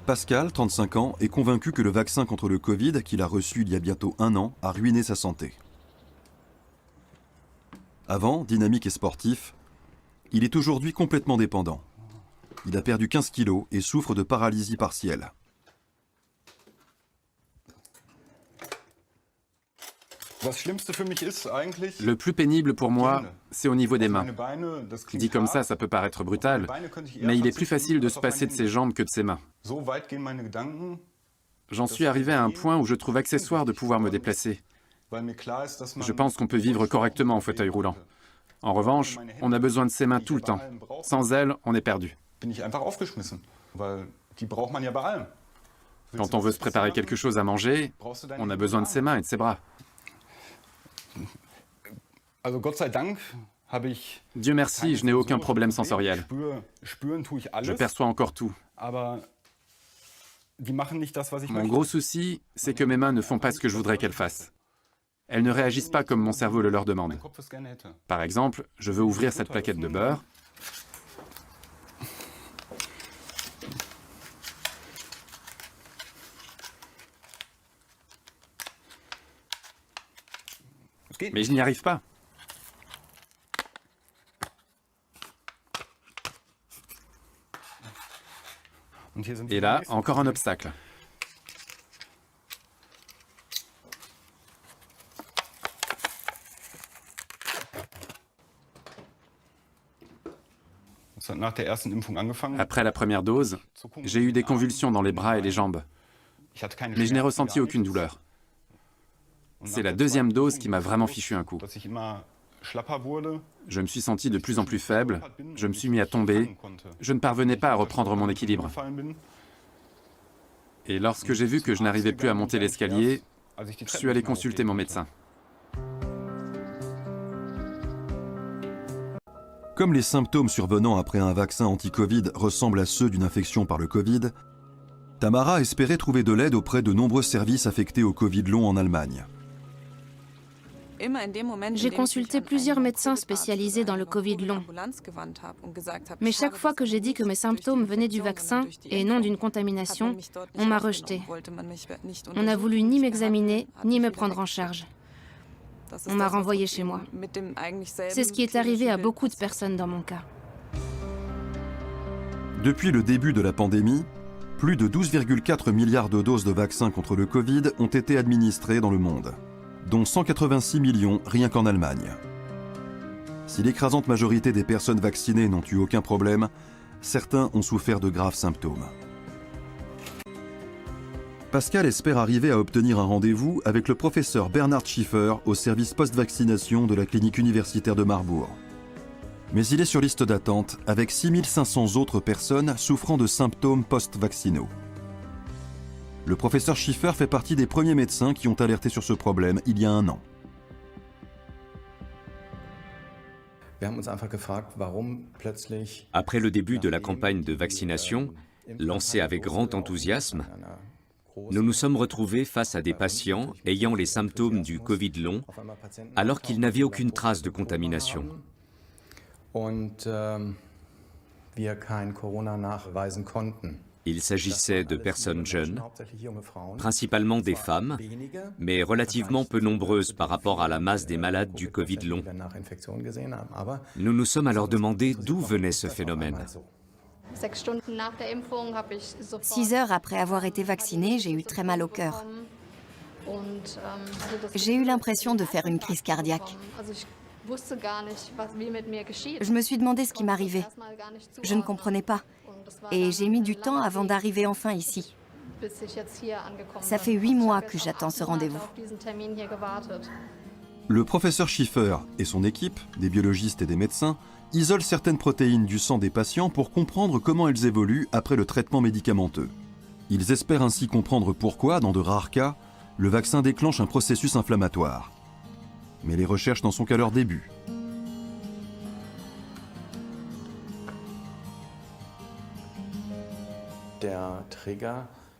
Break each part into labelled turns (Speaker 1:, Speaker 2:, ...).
Speaker 1: Pascal, 35 ans, est convaincu que le vaccin contre le Covid, qu'il a reçu il y a bientôt 1 an, a ruiné sa santé. Avant, dynamique et sportif, il est aujourd'hui complètement dépendant. Il a perdu 15 kilos et souffre de paralysie partielle.
Speaker 2: Le plus pénible pour moi, c'est au niveau des mains. Dit comme ça peut paraître brutal, mais il est plus facile de se passer de ses jambes que de ses mains. J'en suis arrivé à un point où je trouve accessoire de pouvoir me déplacer. Je pense qu'on peut vivre correctement en fauteuil roulant. En revanche, on a besoin de ses mains tout le temps. Sans elles, on est perdu. Quand on veut se préparer quelque chose à manger, on a besoin de ses mains et de ses bras. Dieu merci, je n'ai aucun problème sensoriel. Je perçois encore tout. Mon gros souci, c'est que mes mains ne font pas ce que je voudrais qu'elles fassent. Elles ne réagissent pas comme mon cerveau le leur demande. Par exemple, je veux ouvrir cette plaquette de beurre. Mais je n'y arrive pas. Et là, encore un obstacle. Après la première dose, j'ai eu des convulsions dans les bras et les jambes. Mais je n'ai ressenti aucune douleur. C'est la deuxième dose qui m'a vraiment fichu un coup. Je me suis senti de plus en plus faible, je me suis mis à tomber, je ne parvenais pas à reprendre mon équilibre. Et lorsque j'ai vu que je n'arrivais plus à monter l'escalier, je suis allé consulter mon médecin.
Speaker 1: Comme les symptômes survenant après un vaccin anti-Covid ressemblent à ceux d'une infection par le Covid, Tamara espérait trouver de l'aide auprès de nombreux services affectés au Covid long en Allemagne.
Speaker 3: J'ai consulté plusieurs médecins spécialisés dans le Covid long. Mais chaque fois que j'ai dit que mes symptômes venaient du vaccin et non d'une contamination, on m'a rejeté. On n'a voulu ni m'examiner, ni me prendre en charge. On m'a renvoyé chez moi. C'est ce qui est arrivé à beaucoup de personnes dans mon cas.
Speaker 1: Depuis le début de la pandémie, plus de 12,4 milliards de doses de vaccins contre le Covid ont été administrées dans le monde, dont 186 millions rien qu'en Allemagne. Si l'écrasante majorité des personnes vaccinées n'ont eu aucun problème, certains ont souffert de graves symptômes. Pascal espère arriver à obtenir un rendez-vous avec le professeur Bernhard Schiffer au service post-vaccination de la clinique universitaire de Marbourg. Mais il est sur liste d'attente avec 6500 autres personnes souffrant de symptômes post-vaccinaux. Le professeur Schiffer fait partie des premiers médecins qui ont alerté sur ce problème il y a 1 an.
Speaker 4: Après le début de la campagne de vaccination, lancée avec grand enthousiasme, nous nous sommes retrouvés face à des patients ayant les symptômes du Covid long, alors qu'ils n'avaient aucune trace de contamination. Il s'agissait de personnes jeunes, principalement des femmes, mais relativement peu nombreuses par rapport à la masse des malades du Covid long. Nous nous sommes alors demandé d'où venait ce phénomène.
Speaker 5: 6 heures après avoir été vaccinée, j'ai eu très mal au cœur. J'ai eu l'impression de faire une crise cardiaque. Je me suis demandé ce qui m'arrivait. Je ne comprenais pas. Et j'ai mis du temps avant d'arriver enfin ici. Ça fait 8 mois que j'attends ce rendez-vous.
Speaker 1: Le professeur Schiffer et son équipe, des biologistes et des médecins, isolent certaines protéines du sang des patients pour comprendre comment elles évoluent après le traitement médicamenteux. Ils espèrent ainsi comprendre pourquoi, dans de rares cas, le vaccin déclenche un processus inflammatoire. Mais les recherches n'en sont qu'à leur début.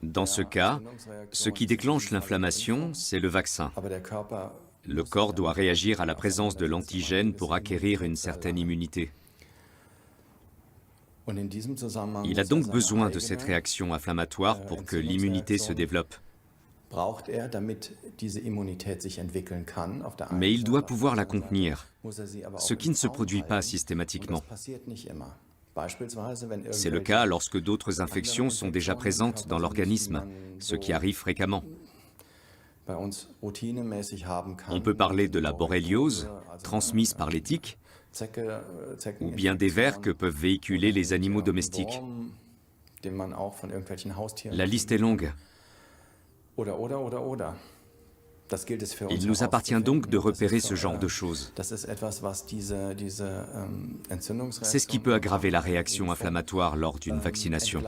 Speaker 4: Dans ce cas, ce qui déclenche l'inflammation, c'est le vaccin. Le corps doit réagir à la présence de l'antigène pour acquérir une certaine immunité. Il a donc besoin de cette réaction inflammatoire pour que l'immunité se développe. Mais il doit pouvoir la contenir, ce qui ne se produit pas systématiquement. C'est le cas lorsque d'autres infections sont déjà présentes dans l'organisme, ce qui arrive fréquemment. On peut parler de la borréliose, transmise par les tiques, ou bien des vers que peuvent véhiculer les animaux domestiques. La liste est longue. Il nous appartient donc de repérer ce genre de choses. C'est ce qui peut aggraver la réaction inflammatoire lors d'une vaccination.